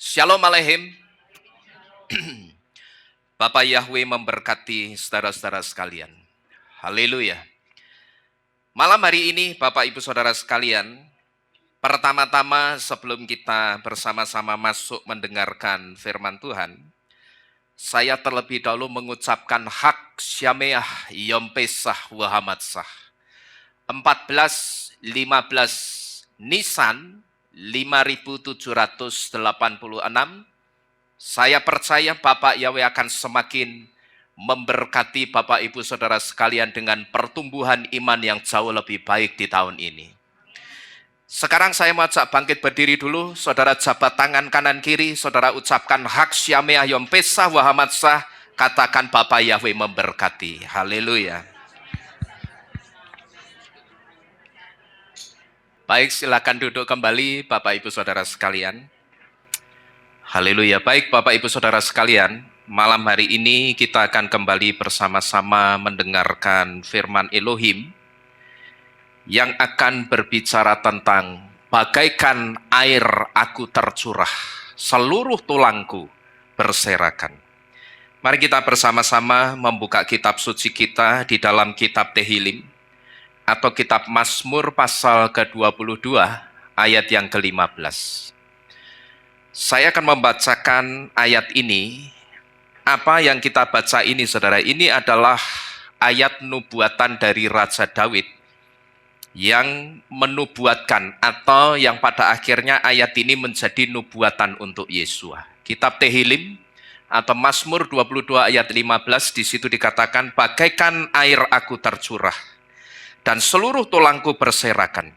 Shalom Aleichem. Bapak Yahweh memberkati saudara-saudara sekalian. Haleluya. Malam hari ini Bapak Ibu Saudara sekalian, pertama-tama sebelum kita bersama-sama masuk mendengarkan firman Tuhan, saya terlebih dahulu mengucapkan Hak Syameah Yom Pesach Wahamatsah 14-15 Nisan 5786. Saya percaya Bapak Yahweh akan semakin memberkati Bapak Ibu Saudara sekalian dengan pertumbuhan iman yang jauh lebih baik di tahun ini. Sekarang saya mau ajak bangkit berdiri dulu, saudara jabat tangan kanan kiri, saudara ucapkan Hak Syameah Yom Pesach Wahamatsah, katakan Bapak Yahweh memberkati. Haleluya. Baik, silakan duduk kembali Bapak Ibu Saudara sekalian. Haleluya. Baik Bapak Ibu Saudara sekalian, malam hari ini kita akan kembali bersama-sama mendengarkan firman Elohim yang akan berbicara tentang bagaikan air aku tercurah, seluruh tulangku berserakan. Mari kita bersama-sama membuka kitab suci kita di dalam kitab Tehillim atau kitab Mazmur pasal ke-22 ayat yang ke-15. Saya akan membacakan ayat ini. Apa yang kita baca ini, saudara, ini adalah ayat nubuatan dari Raja Daud yang menubuatkan atau yang pada akhirnya ayat ini menjadi nubuatan untuk Yesua. Kitab Tehillim atau Mazmur 22 ayat 15, di situ dikatakan, bagaikan air aku tercurah dan seluruh tulangku berserakan.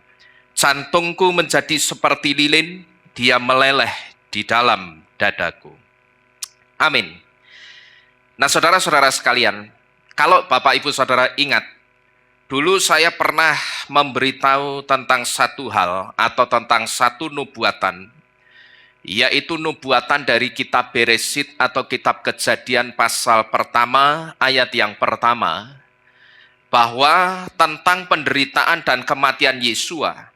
Jantungku menjadi seperti lilin, dia meleleh di dalam dadaku. Amin. Nah, saudara-saudara sekalian, kalau Bapak Ibu Saudara ingat, dulu saya pernah memberitahu tentang satu hal atau tentang satu nubuatan, yaitu nubuatan dari kitab Beresyit atau kitab Kejadian pasal pertama, ayat yang pertama, bahwa tentang penderitaan dan kematian Yesua,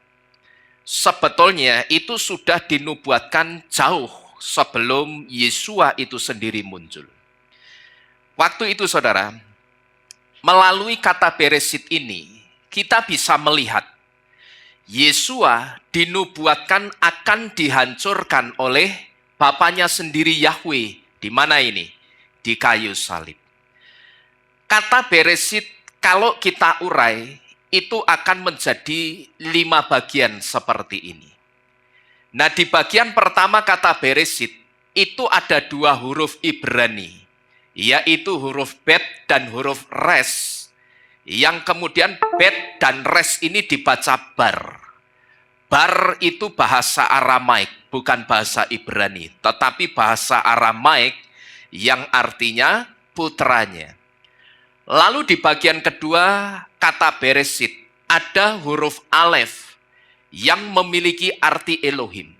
sebetulnya itu sudah dinubuatkan jauh sebelum Yesua itu sendiri muncul. Waktu itu saudara, melalui kata Beresyit ini, kita bisa melihat Yesua dinubuatkan akan dihancurkan oleh Bapaknya sendiri Yahweh. Di mana ini? Di kayu salib. Kata Beresyit kalau kita urai, itu akan menjadi 5 bagian seperti ini. Nah, di bagian pertama kata Beresyit, itu ada 2 huruf Ibrani, yaitu huruf Bet dan huruf Res, yang kemudian Bet dan Res ini dibaca Bar. Bar itu bahasa Aramaik, bukan bahasa Ibrani, tetapi bahasa Aramaik yang artinya putranya. Lalu di bagian kedua kata Beresyit ada huruf Alef yang memiliki arti Elohim.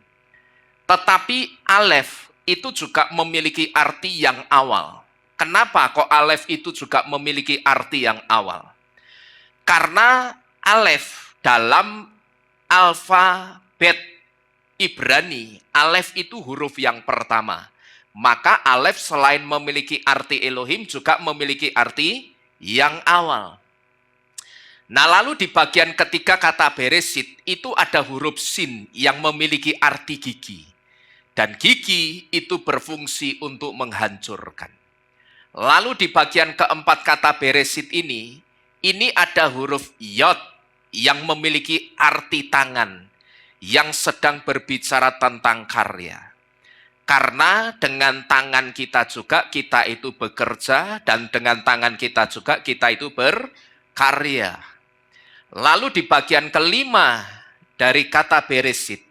Tetapi Alef itu juga memiliki arti yang awal. Kenapa kok Alef itu juga memiliki arti yang awal? Karena Alef dalam alfabet Ibrani, Alef itu huruf yang pertama. Maka Alef selain memiliki arti Elohim juga memiliki arti yang awal. Nah, lalu di bagian ketiga kata Beresyit itu ada huruf Sin yang memiliki arti gigi. Dan gigi itu berfungsi untuk menghancurkan. Lalu di bagian keempat kata Beresyit ini ada huruf Yod yang memiliki arti tangan, yang sedang berbicara tentang karya. Karena dengan tangan kita juga kita itu bekerja, dan dengan tangan kita juga kita itu berkarya. Lalu di bagian kelima dari kata Beresyit,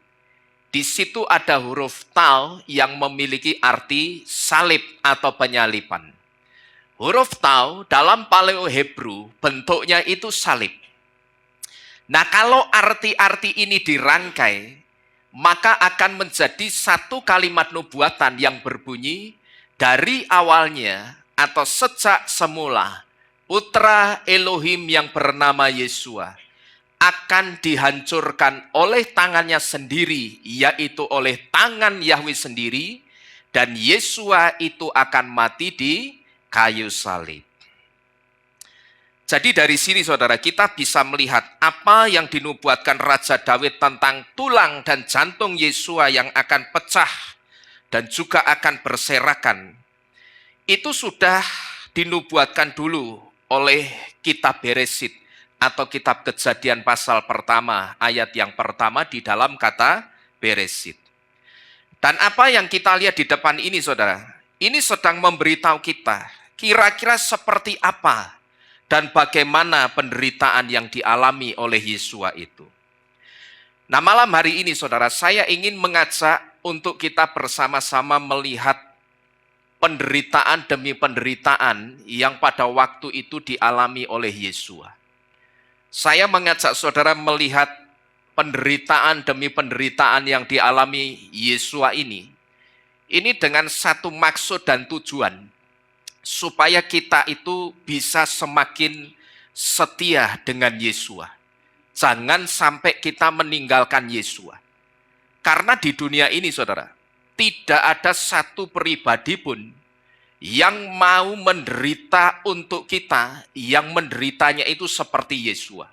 di situ ada huruf Tau yang memiliki arti salib atau penyalipan. Huruf Tau dalam Paleo Hebrew bentuknya itu salib. Nah, kalau arti-arti ini dirangkai, maka akan menjadi satu kalimat nubuatan yang berbunyi, dari awalnya atau sejak semula, Putra Elohim yang bernama Yesua akan dihancurkan oleh tangannya sendiri, yaitu oleh tangan Yahweh sendiri, dan Yesua itu akan mati di kayu salib. Jadi dari sini saudara, kita bisa melihat apa yang dinubuatkan Raja Daud tentang tulang dan jantung Yesua yang akan pecah dan juga akan berserakan. Itu sudah dinubuatkan dulu oleh kitab Beresit atau kitab Kejadian pasal pertama, ayat yang pertama di dalam kata Beresit. Dan apa yang kita lihat di depan ini saudara, ini sedang memberitahu kita kira-kira seperti apa dan bagaimana penderitaan yang dialami oleh Yesua itu. Nah, malam hari ini saudara, saya ingin mengajak untuk kita bersama-sama melihat penderitaan demi penderitaan yang pada waktu itu dialami oleh Yesua. Saya mengajak saudara melihat penderitaan demi penderitaan yang dialami Yesua ini dengan satu maksud dan tujuan, supaya kita itu bisa semakin setia dengan Yesua. Jangan sampai kita meninggalkan Yesua. Karena di dunia ini saudara, tidak ada satu pribadi pun yang mau menderita untuk kita, yang menderitanya itu seperti Yesua.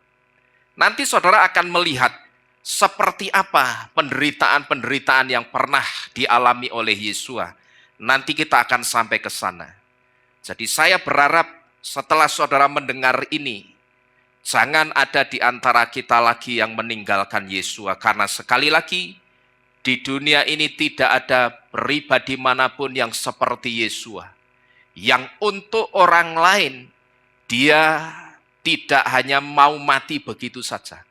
Nanti saudara akan melihat seperti apa penderitaan-penderitaan yang pernah dialami oleh Yesua. Nanti kita akan sampai ke sana. Jadi saya berharap setelah saudara mendengar ini, jangan ada di antara kita lagi yang meninggalkan Yesua. Karena sekali lagi, di dunia ini tidak ada pribadi manapun yang seperti Yesua. Yang untuk orang lain, dia tidak hanya mau mati begitu saja.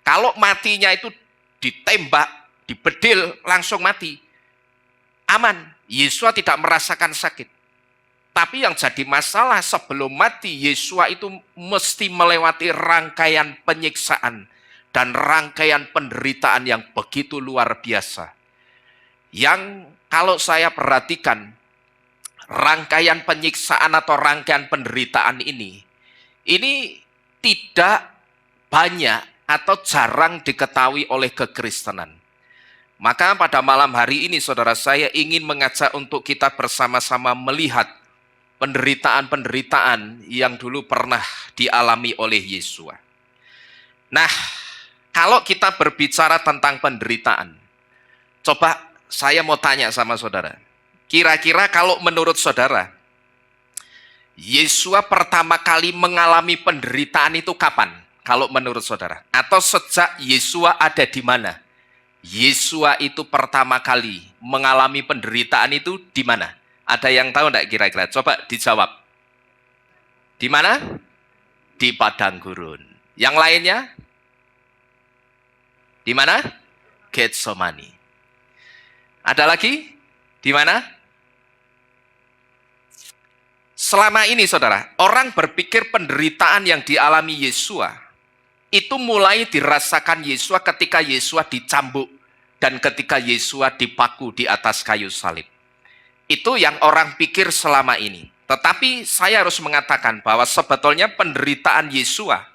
Kalau matinya itu ditembak, dibedil, langsung mati, aman. Yesua tidak merasakan sakit. Tapi yang jadi masalah sebelum mati, Yesua itu mesti melewati rangkaian penyiksaan dan rangkaian penderitaan yang begitu luar biasa. Yang kalau saya perhatikan, rangkaian penyiksaan atau rangkaian penderitaan ini tidak banyak atau jarang diketahui oleh kekristenan. Maka pada malam hari ini saudara, saya ingin mengajak untuk kita bersama-sama melihat penderitaan-penderitaan yang dulu pernah dialami oleh Yesua. Nah, kalau kita berbicara tentang penderitaan, coba saya mau tanya sama saudara. Kira-kira kalau menurut saudara, Yesua pertama kali mengalami penderitaan itu kapan? Kalau menurut saudara, atau sejak Yesua ada di mana? Yesua itu pertama kali mengalami penderitaan itu di mana? Ada yang tahu enggak kira-kira? Coba dijawab. Di mana? Di padang gurun. Yang lainnya? Di mana? Getsemani. Ada lagi? Di mana? Selama ini saudara, orang berpikir penderitaan yang dialami Yesua itu mulai dirasakan Yesua ketika Yesua dicambuk dan ketika Yesua dipaku di atas kayu salib. Itu yang orang pikir selama ini. Tetapi saya harus mengatakan bahwa sebetulnya penderitaan Yesua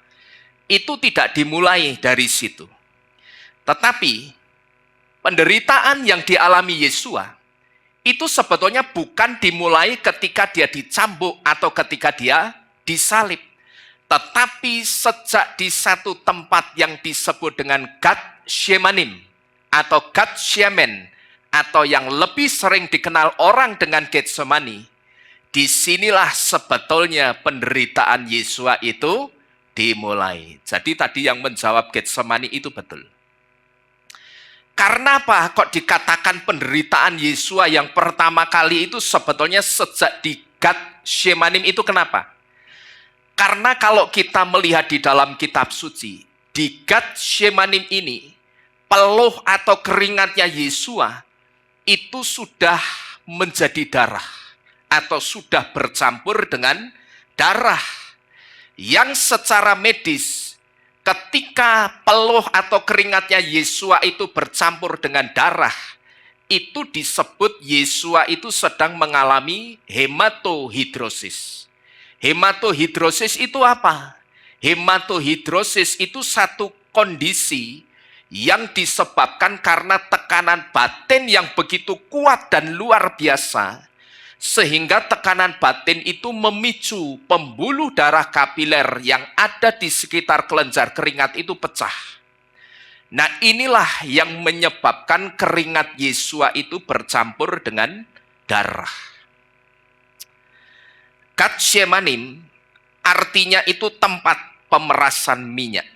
itu tidak dimulai dari situ. Tetapi penderitaan yang dialami Yesua itu sebetulnya bukan dimulai ketika dia dicambuk atau ketika dia disalib. Tetapi sejak di satu tempat yang disebut dengan Getsemani atau Getsemen, atau yang lebih sering dikenal orang dengan Getsemani, disinilah sebetulnya penderitaan Yesua itu dimulai. Jadi tadi yang menjawab Getsemani itu betul. Karena apa kok dikatakan penderitaan Yesua yang pertama kali itu sebetulnya sejak di Getsemani itu kenapa? Karena kalau kita melihat di dalam kitab suci, di Getsemani ini, peluh atau keringatnya Yesua itu sudah menjadi darah atau sudah bercampur dengan darah yang secara medis ketika peluh atau keringatnya Yesua itu bercampur dengan darah, itu disebut Yesua itu sedang mengalami hematohidrosis. Hematohidrosis itu apa? Hematohidrosis itu satu kondisi yang disebabkan karena tekanan batin yang begitu kuat dan luar biasa, sehingga tekanan batin itu memicu pembuluh darah kapiler yang ada di sekitar kelenjar keringat itu pecah. Nah, inilah yang menyebabkan keringat Yesua itu bercampur dengan darah. Getsemani artinya itu tempat pemerasan minyak,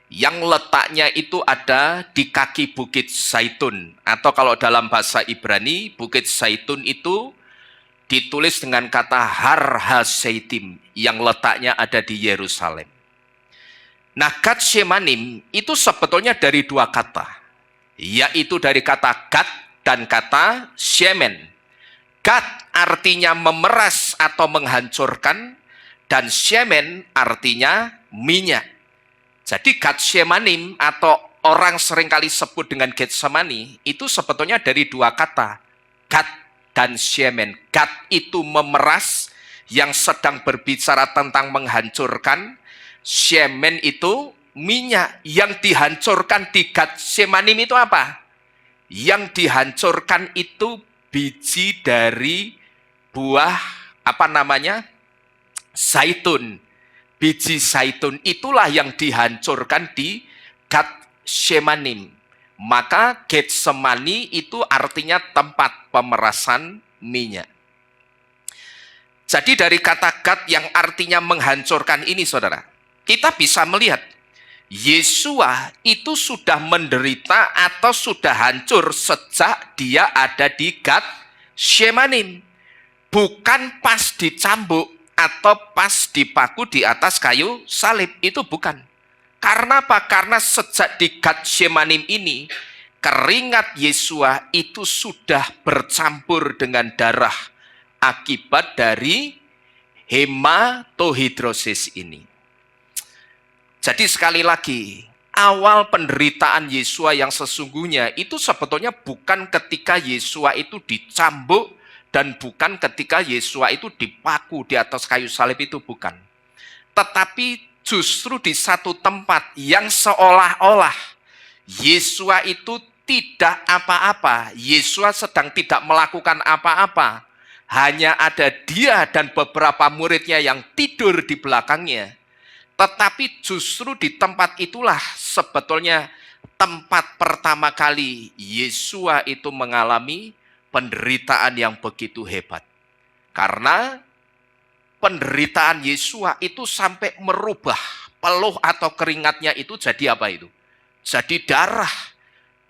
yang letaknya itu ada di kaki Bukit Zaitun, atau kalau dalam bahasa Ibrani, Bukit Zaitun itu ditulis dengan kata Har HaZeitim, yang letaknya ada di Yerusalem. Nah, Getsemani itu sebetulnya dari dua kata, yaitu dari kata Gad dan kata Shemen. Gad artinya memeras atau menghancurkan, dan Shemen artinya minyak. Jadi Getsemani atau orang seringkali sebut dengan Getsemani itu sebetulnya dari dua kata, Gad dan Shemen. Gad itu memeras yang sedang berbicara tentang menghancurkan. Shemen itu minyak yang dihancurkan di Getsemani itu apa? Yang dihancurkan itu biji dari buah zaitun. Biji zaitun itulah yang dihancurkan di Getsemani. Maka Getsemani itu artinya tempat pemerasan minyak. Jadi dari kata Gad yang artinya menghancurkan ini, saudara, kita bisa melihat Yesua itu sudah menderita atau sudah hancur sejak dia ada di Getsemani. Bukan pas dicambuk atau pas dipaku di atas kayu salib, itu bukan. Karena apa? Karena sejak di Getsemani ini, keringat Yesua itu sudah bercampur dengan darah akibat dari hematohidrosis ini. Jadi sekali lagi, awal penderitaan Yesua yang sesungguhnya itu sebetulnya bukan ketika Yesua itu dicambuk dan bukan ketika Yesua itu dipaku di atas kayu salib, itu bukan. Tetapi justru di satu tempat yang seolah-olah Yesua itu tidak apa-apa, Yesua sedang tidak melakukan apa-apa, hanya ada dia dan beberapa muridnya yang tidur di belakangnya. Tetapi justru di tempat itulah sebetulnya tempat pertama kali Yesua itu mengalami penderitaan yang begitu hebat. Karena penderitaan Yesua itu sampai merubah peluh atau keringatnya itu jadi apa itu? Jadi darah.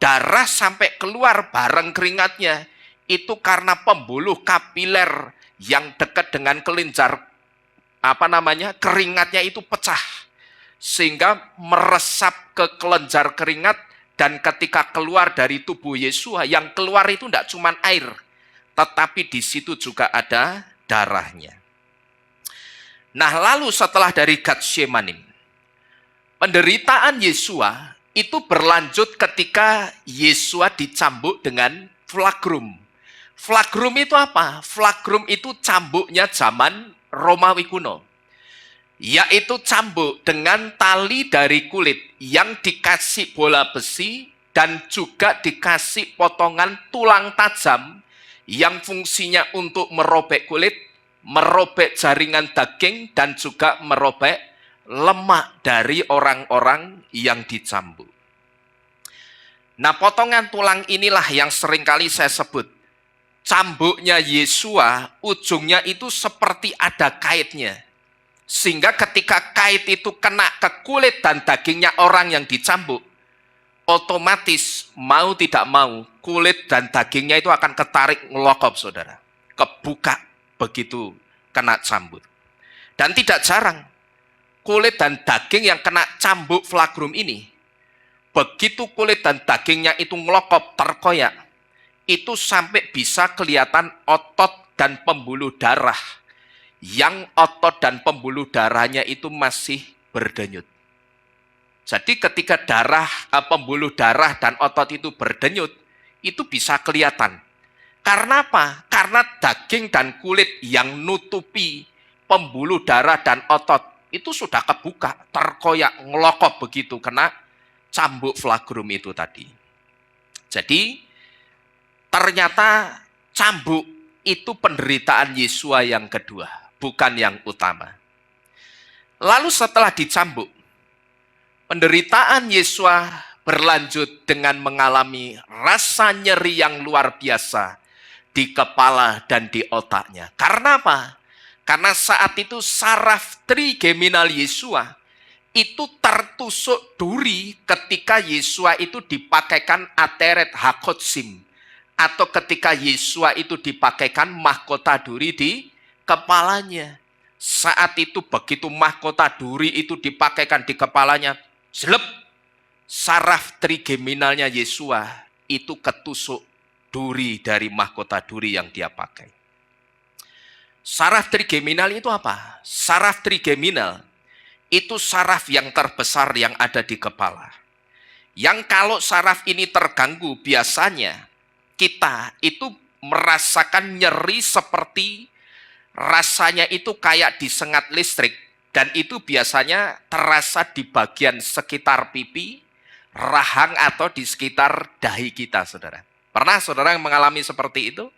Darah sampai keluar bareng keringatnya. Itu karena pembuluh kapiler yang dekat dengan kelenjar keringatnya itu pecah, sehingga meresap ke kelenjar keringat, dan ketika keluar dari tubuh Yesua, yang keluar itu tidak cuma air, tetapi di situ juga ada darahnya. Nah, lalu setelah dari Getsemani, penderitaan Yesua itu berlanjut ketika Yesua dicambuk dengan flagrum. Flagrum itu apa? Flagrum itu cambuknya zaman Romawi kuno, yaitu cambuk dengan tali dari kulit yang dikasih bola besi dan juga dikasih potongan tulang tajam yang fungsinya untuk merobek kulit, merobek jaringan daging, dan juga merobek lemak dari orang-orang yang dicambuk. Nah, potongan tulang inilah yang seringkali saya sebut cambuknya Yesua, ujungnya itu seperti ada kaitnya. Sehingga ketika kait itu kena ke kulit dan dagingnya orang yang dicambuk, otomatis mau tidak mau kulit dan dagingnya itu akan ketarik ngelokop, saudara. Kebuka begitu kena cambuk. Dan tidak jarang kulit dan daging yang kena cambuk flagrum ini, begitu kulit dan dagingnya itu ngelokop, terkoyak, itu sampai bisa kelihatan otot dan pembuluh darah, yang otot dan pembuluh darahnya itu masih berdenyut. Jadi ketika pembuluh darah dan otot itu berdenyut, itu bisa kelihatan. Karena apa? Karena daging dan kulit yang nutupi pembuluh darah dan otot itu sudah kebuka, terkoyak, ngelokop begitu, kena cambuk flagrum itu tadi. Jadi ternyata cambuk itu penderitaan Yesua yang kedua, bukan yang utama. Lalu setelah dicambuk, penderitaan Yesua berlanjut dengan mengalami rasa nyeri yang luar biasa di kepala dan di otaknya. Karena apa? Karena saat itu saraf trigeminal Yesua itu tertusuk duri ketika Yesua itu dipakaikan ateret hakotsim, atau ketika Yesua itu dipakaikan mahkota duri di kepalanya. Saat itu begitu mahkota duri itu dipakaikan di kepalanya, selep, saraf trigeminalnya Yesua itu ketusuk duri dari mahkota duri yang dia pakai. Saraf trigeminal itu apa? Saraf trigeminal itu saraf yang terbesar yang ada di kepala. Yang kalau saraf ini terganggu, biasanya kita itu merasakan nyeri seperti rasanya itu kayak disengat listrik. Dan itu biasanya terasa di bagian sekitar pipi, rahang, atau di sekitar dahi kita, saudara. Pernah saudara yang mengalami seperti itu?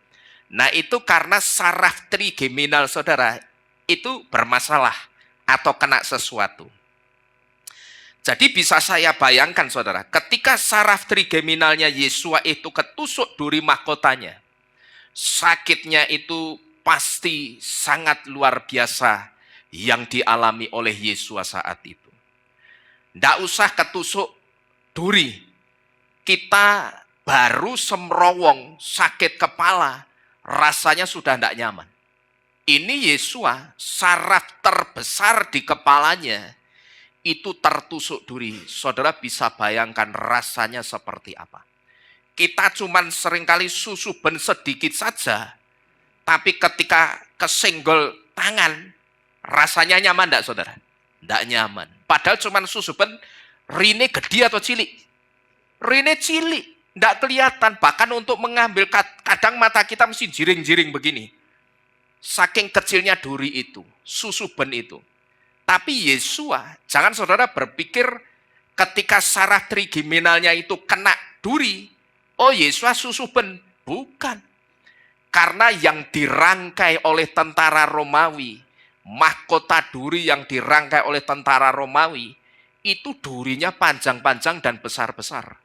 Nah, itu karena saraf trigeminal saudara itu bermasalah atau kena sesuatu. Jadi bisa saya bayangkan saudara, ketika saraf trigeminalnya Yesua itu ketusuk duri mahkotanya, sakitnya itu pasti sangat luar biasa yang dialami oleh Yesua saat itu. Tidak usah ketusuk duri, kita baru semrowong sakit kepala, rasanya sudah tidak nyaman. Ini Yesua, saraf terbesar di kepalanya itu tertusuk duri. Saudara bisa bayangkan rasanya seperti apa. Kita cuman seringkali susuben sedikit saja, tapi ketika kesenggol tangan, rasanya nyaman tidak saudara? Tidak nyaman. Padahal cuman susuben, rine gede atau cilik? Rine cilik, tidak kelihatan. Bahkan untuk mengambil, kadang mata kita mesti jiring-jiring begini. Saking kecilnya duri itu, susuben itu. Tapi Yesua, jangan saudara berpikir ketika saraf trigeminalnya itu kena duri, oh Yesua susuben. Bukan. Karena yang dirangkai oleh tentara Romawi, mahkota duri yang dirangkai oleh tentara Romawi, itu durinya panjang-panjang dan besar-besar.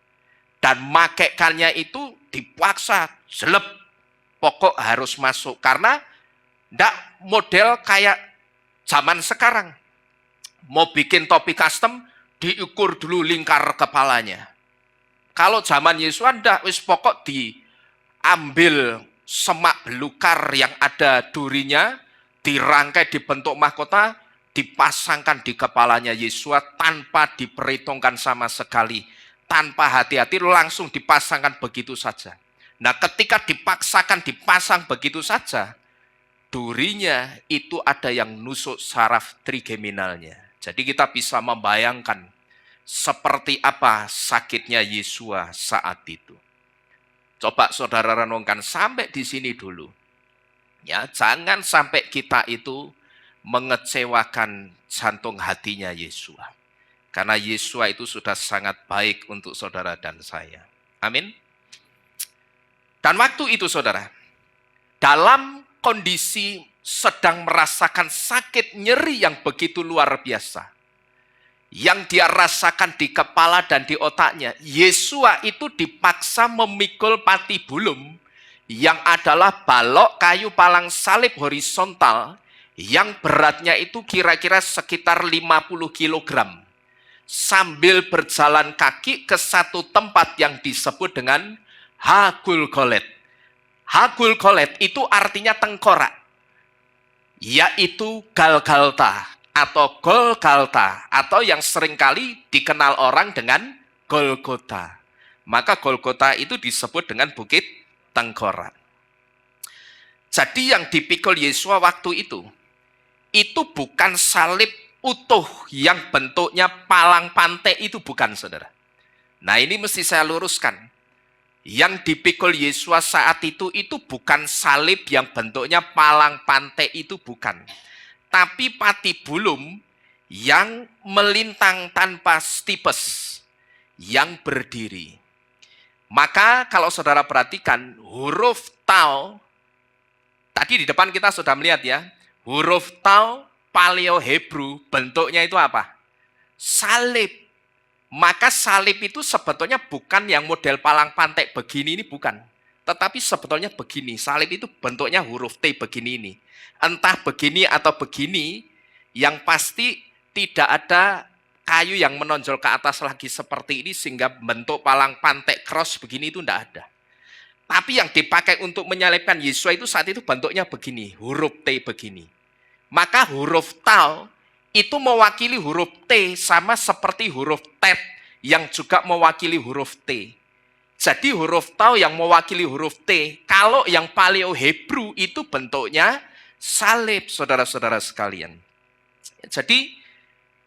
Dan makaikannya itu dipaksa, jelep, pokok harus masuk. Karena tidak model kayak zaman sekarang. Mau bikin topi custom, diukur dulu lingkar kepalanya. Kalau zaman Yesus tidak, wis pokok diambil semak belukar yang ada durinya, dirangkai dibentuk mahkota, dipasangkan di kepalanya Yesua tanpa diperhitungkan sama sekali. Tanpa hati-hati langsung dipasangkan begitu saja. Nah, ketika dipaksakan dipasang begitu saja, durinya itu ada yang nusuk saraf trigeminalnya. Jadi kita bisa membayangkan seperti apa sakitnya Yesua saat itu. Coba saudara renungkan sampai di sini dulu. Ya, jangan sampai kita itu mengecewakan jantung hatinya Yesua. Karena Yesua itu sudah sangat baik untuk saudara dan saya. Amin. Dan waktu itu saudara, dalam kondisi sedang merasakan sakit nyeri yang begitu luar biasa, yang dia rasakan di kepala dan di otaknya, Yesua itu dipaksa memikul patibulum, yang adalah balok kayu palang salib horizontal, yang beratnya itu kira-kira sekitar 50 kg, sambil berjalan kaki ke satu tempat yang disebut dengan Hagulgolet. Hagulgolet itu artinya tengkorak, yaitu Galgalta atau Golgalta, atau yang seringkali dikenal orang dengan Golgota. Maka Golgota itu disebut dengan bukit tengkorak. Jadi yang dipikul Yesua waktu itu bukan salib utuh yang bentuknya palang pantai, itu bukan saudara. Nah, ini mesti saya luruskan. Yang dipikul Yesua saat itu bukan salib yang bentuknya palang pantai, itu bukan. Tapi patibulum yang melintang tanpa stipes, yang berdiri. Maka kalau saudara perhatikan huruf tau, tadi di depan kita sudah melihat ya, huruf tau Paleo Hebrew bentuknya itu apa? Salib. Maka salib itu sebetulnya bukan yang model palang pantek begini ini, bukan. Tetapi sebetulnya begini, salib itu bentuknya huruf T begini ini. Entah begini atau begini, yang pasti tidak ada kayu yang menonjol ke atas lagi seperti ini sehingga bentuk palang pantek cross begini itu tidak ada. Tapi yang dipakai untuk menyalibkan Yesus itu saat itu bentuknya begini, huruf T begini. Maka huruf tau itu mewakili huruf T sama seperti huruf tet yang juga mewakili huruf T. Jadi huruf tau yang mewakili huruf T, kalau yang Paleo Hebrew itu bentuknya salib, saudara-saudara sekalian. Jadi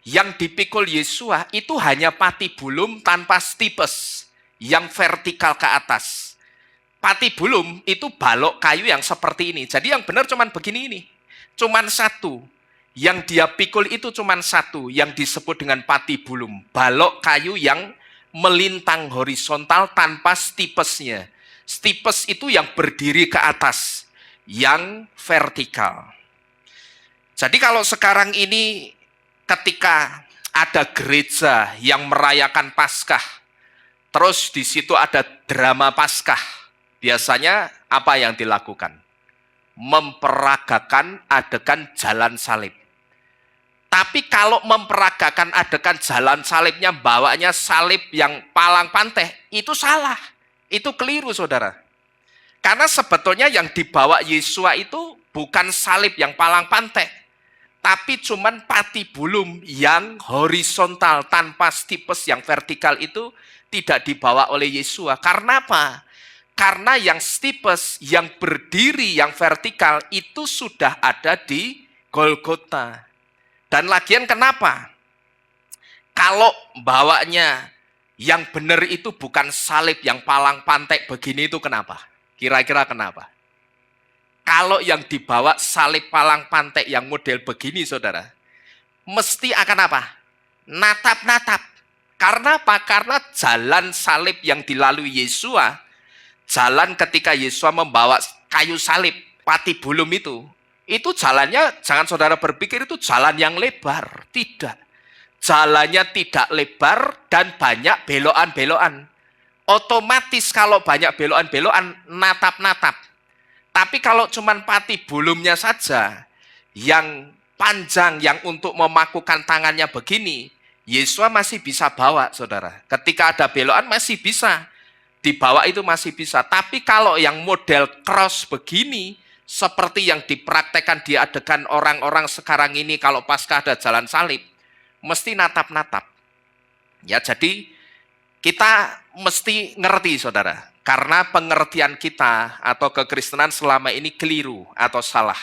yang dipikul Yesua itu hanya patibulum tanpa stipes, yang vertikal ke atas. Patibulum itu balok kayu yang seperti ini. Jadi yang benar cuman begini ini. Cuman satu. Yang dia pikul itu cuman satu, yang disebut dengan patibulum. Balok kayu yang melintang horizontal tanpa stipesnya. Stipes itu yang berdiri ke atas, yang vertikal. Jadi kalau sekarang ini ketika ada gereja yang merayakan Paskah, terus di situ ada drama Paskah, biasanya apa yang dilakukan? Memperagakan adegan jalan salib. Tapi kalau memperagakan adegan jalan salibnya, bawanya salib yang palang panteh, itu salah. Itu keliru, saudara. Karena sebetulnya yang dibawa Yesua itu bukan salib yang palang panteh, tapi cuman patibulum yang horizontal tanpa stipes yang vertikal itu tidak dibawa oleh Yesua. Karena apa? Karena yang stipes, yang berdiri, yang vertikal itu sudah ada di Golgota. Dan lagian kenapa? Kalau bawanya yang benar itu bukan salib yang palang pantek begini itu kenapa? Kira-kira kenapa? Kalau yang dibawa salib palang pantek yang model begini, saudara, mesti akan apa? Natap-natap. Karena apa? Karena jalan salib yang dilalui Yesua, jalan ketika Yesua membawa kayu salib, patibulum itu jalannya, jangan saudara berpikir itu jalan yang lebar. Tidak. Jalannya tidak lebar dan banyak belokan-belokan. Otomatis kalau banyak belokan-belokan, natap-natap. Tapi kalau cuma patibulumnya saja, yang panjang, yang untuk memakukan tangannya begini, Yesua masih bisa bawa, saudara. Ketika ada belokan masih bisa. Dibawa itu masih bisa. Tapi kalau yang model cross begini, seperti yang dipraktekkan di adegan orang-orang sekarang ini kalau Paskah ada jalan salib, mesti natap-natap. Ya, jadi kita mesti ngerti, saudara. Karena pengertian kita atau kekristenan selama ini keliru atau salah.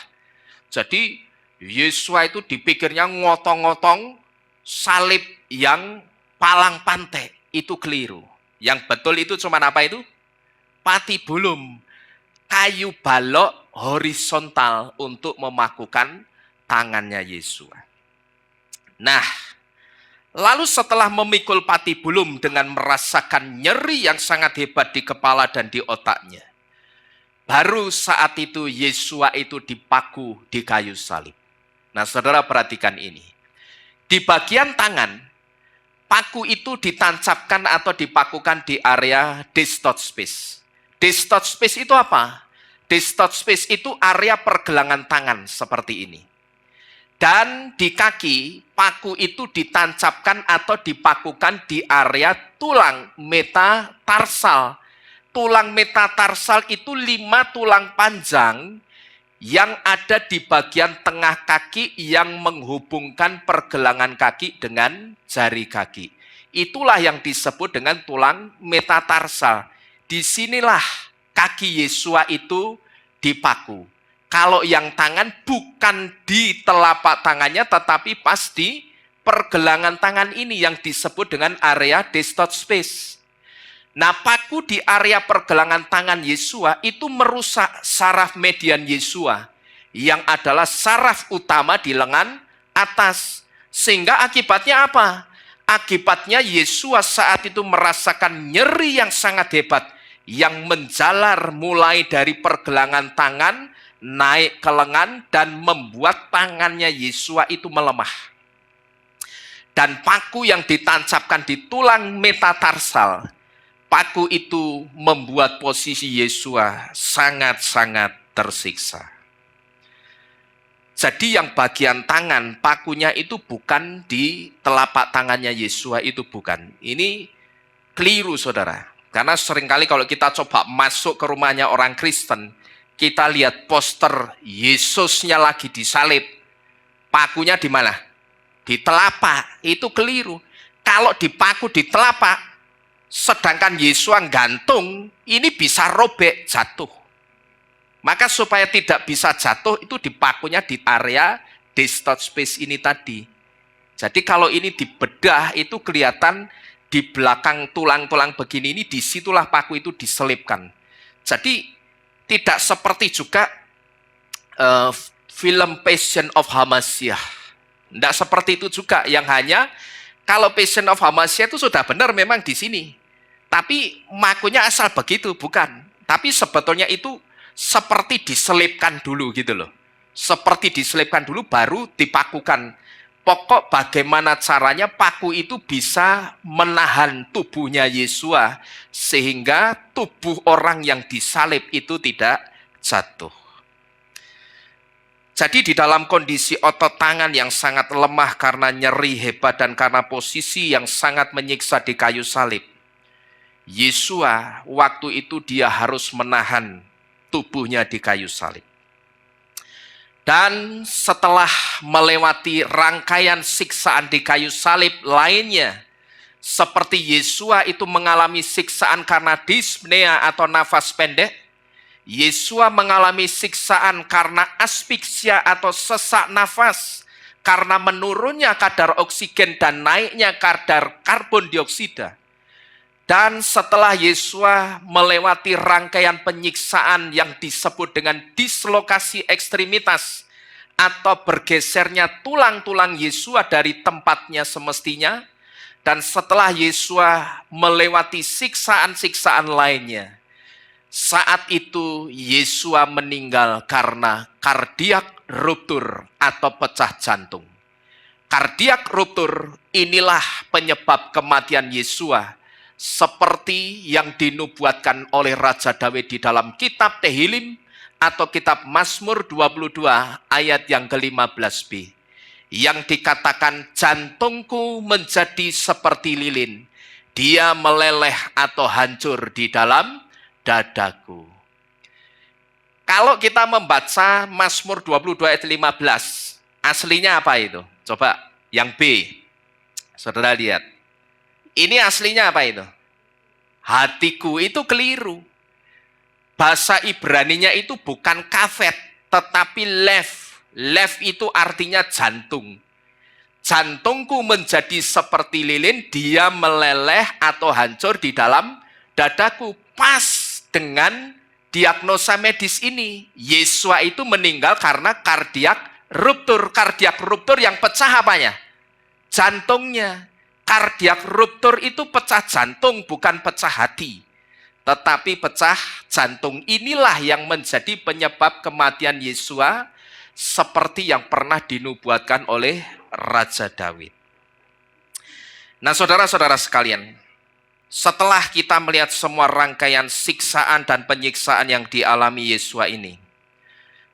Jadi Yesua itu dipikirnya ngotong-ngotong salib yang palang pantek, itu keliru. Yang betul itu cuma apa itu? Patibulum, kayu balok horizontal untuk memakukan tangannya Yesua. Nah, lalu setelah memikul patibulum dengan merasakan nyeri yang sangat hebat di kepala dan di otaknya, baru saat itu Yesua itu dipaku di kayu salib. Nah, saudara perhatikan ini. Di bagian tangan, paku itu ditancapkan atau dipakukan di area distot space. Distot space itu apa? Distot space itu area pergelangan tangan seperti ini. Dan di kaki, paku itu ditancapkan atau dipakukan di area tulang metatarsal. Tulang metatarsal itu 5 tulang panjang yang ada di bagian tengah kaki yang menghubungkan pergelangan kaki dengan jari kaki. Itulah yang disebut dengan tulang metatarsal. Disinilah kaki Yesua itu dipaku. Kalau yang tangan bukan di telapak tangannya, tetapi pas di pergelangan tangan ini yang disebut dengan area distot space. Nah, paku di area pergelangan tangan Yesua itu merusak saraf median Yesua, yang adalah saraf utama di lengan atas. Sehingga akibatnya apa? Akibatnya Yesus saat itu merasakan nyeri yang sangat hebat yang menjalar mulai dari pergelangan tangan naik ke lengan dan membuat tangannya Yesus itu melemah. Dan paku yang ditancapkan di tulang metatarsal, paku itu membuat posisi Yesus sangat-sangat tersiksa. Jadi yang bagian tangan, pakunya itu bukan di telapak tangannya Yesus, itu bukan. Ini keliru saudara. Karena seringkali kalau kita coba masuk ke rumahnya orang Kristen, kita lihat poster Yesusnya lagi disalib. Pakunya di mana? Di telapak. Itu keliru. Kalau dipaku di telapak, sedangkan Yesus gantung, ini bisa robek, jatuh. Maka supaya tidak bisa jatuh, itu dipakunya di area distal space ini tadi. Jadi kalau ini dibedah, itu kelihatan di belakang tulang-tulang begini, ini disitulah paku itu diselipkan. Jadi tidak seperti juga film Passion of Hamasiah. Tidak seperti itu juga, yang hanya kalau Passion of Hamasiah itu sudah benar memang di sini. Tapi makunya asal begitu, bukan. Tapi sebetulnya itu seperti diselipkan dulu gitu loh. Seperti diselipkan dulu baru dipakukan. Pokok bagaimana caranya paku itu bisa menahan tubuhnya Yesus sehingga tubuh orang yang disalib itu tidak jatuh. Jadi di dalam kondisi otot tangan yang sangat lemah karena nyeri hebat dan karena posisi yang sangat menyiksa di kayu salib, Yesus waktu itu dia harus menahan tubuhnya di kayu salib. Dan setelah melewati rangkaian siksaan di kayu salib lainnya, seperti Yesus itu mengalami siksaan karena dispnea atau nafas pendek, Yesus mengalami siksaan karena asfiksia atau sesak nafas, karena menurunnya kadar oksigen dan naiknya kadar karbon dioksida. Dan setelah Yesus melewati rangkaian penyiksaan yang disebut dengan dislokasi ekstremitas atau bergesernya tulang-tulang Yesus dari tempatnya semestinya, dan setelah Yesus melewati siksaan-siksaan lainnya, saat itu Yesus meninggal karena kardiak ruptur atau pecah jantung. Kardiak ruptur inilah penyebab kematian Yesus, seperti yang dinubuatkan oleh Raja Daud di dalam kitab Tehillim atau kitab Mazmur 22 ayat yang ke-15b. Yang dikatakan jantungku menjadi seperti lilin, dia meleleh atau hancur di dalam dadaku. Kalau kita membaca Mazmur 22 ayat 15, aslinya apa itu? Coba yang B, saudara lihat. Ini aslinya apa itu? Hatiku, itu keliru. Bahasa Ibraninya itu bukan kafet, tetapi lev. Lev itu artinya jantung. Jantungku menjadi seperti lilin, dia meleleh atau hancur di dalam dadaku. Pas dengan diagnosa medis ini. Yesus itu meninggal karena kardiak ruptur. Kardiak ruptur yang pecah apanya? Jantungnya. Kardiak ruptur itu pecah jantung, bukan pecah hati. Tetapi pecah jantung inilah yang menjadi penyebab kematian Yesus, seperti yang pernah dinubuatkan oleh Raja Daud. Nah saudara-saudara sekalian, setelah kita melihat semua rangkaian siksaan dan penyiksaan yang dialami Yesus ini,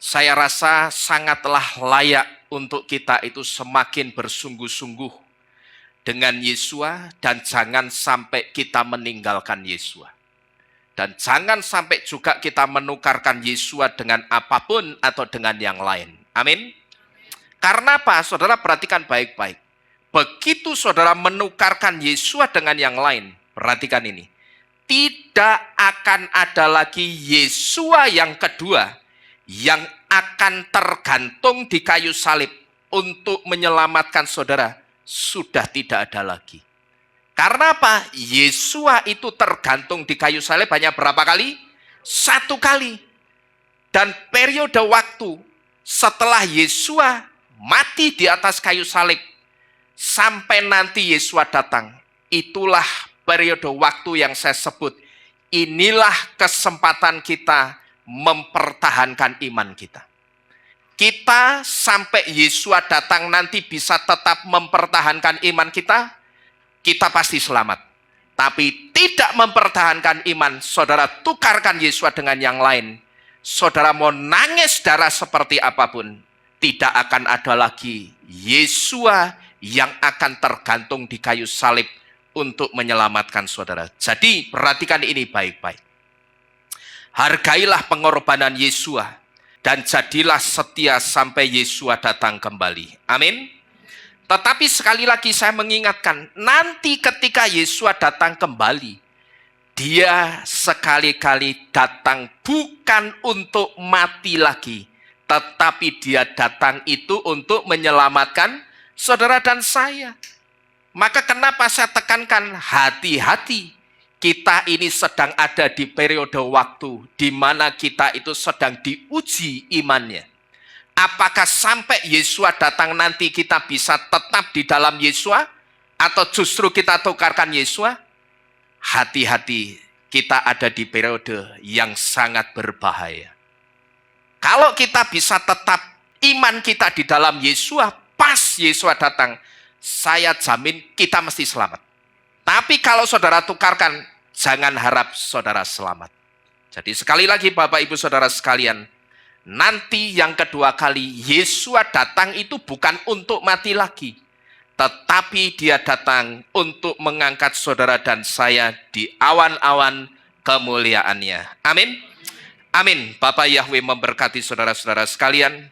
saya rasa sangatlah layak untuk kita itu semakin bersungguh-sungguh dengan Yesus, dan jangan sampai kita meninggalkan Yesus. Dan jangan sampai juga kita menukarkan Yesus dengan apapun atau dengan yang lain. Amin. Karena apa? Saudara perhatikan baik-baik. Begitu saudara menukarkan Yesus dengan yang lain, perhatikan ini. Tidak akan ada lagi Yesus yang kedua yang akan tergantung di kayu salib untuk menyelamatkan saudara. Sudah tidak ada lagi. Karena apa? Yesus itu tergantung di kayu salib hanya berapa kali? 1 kali. Dan periode waktu setelah Yesus mati di atas kayu salib, sampai nanti Yesus datang. Itulah periode waktu yang saya sebut. Inilah kesempatan kita mempertahankan iman kita. Kita sampai Yesus datang nanti bisa tetap mempertahankan iman kita, kita pasti selamat. Tapi tidak mempertahankan iman, saudara tukarkan Yesus dengan yang lain. Saudara mau nangis darah seperti apapun, tidak akan ada lagi Yesus yang akan tergantung di kayu salib untuk menyelamatkan saudara. Jadi perhatikan ini baik-baik. Hargailah pengorbanan Yesus dan jadilah setia sampai Yesus datang kembali. Amin. Tetapi sekali lagi saya mengingatkan, nanti ketika Yesus datang kembali, dia sekali-kali datang bukan untuk mati lagi, tetapi dia datang itu untuk menyelamatkan saudara dan saya. Maka kenapa saya tekankan hati-hati? Kita ini sedang ada di periode waktu di mana kita itu sedang diuji imannya. Apakah sampai Yesus datang nanti kita bisa tetap di dalam Yesus? Atau justru kita tukarkan Yesus? Hati-hati, kita ada di periode yang sangat berbahaya. Kalau kita bisa tetap iman kita di dalam Yesus, pas Yesus datang, saya jamin kita mesti selamat. Tapi kalau saudara tukarkan, jangan harap saudara selamat. Jadi sekali lagi Bapak Ibu Saudara sekalian, nanti yang kedua kali Yesus datang itu bukan untuk mati lagi, tetapi dia datang untuk mengangkat saudara dan saya di awan-awan kemuliaannya. Amin. Amin. Bapak Yahweh memberkati saudara-saudara sekalian.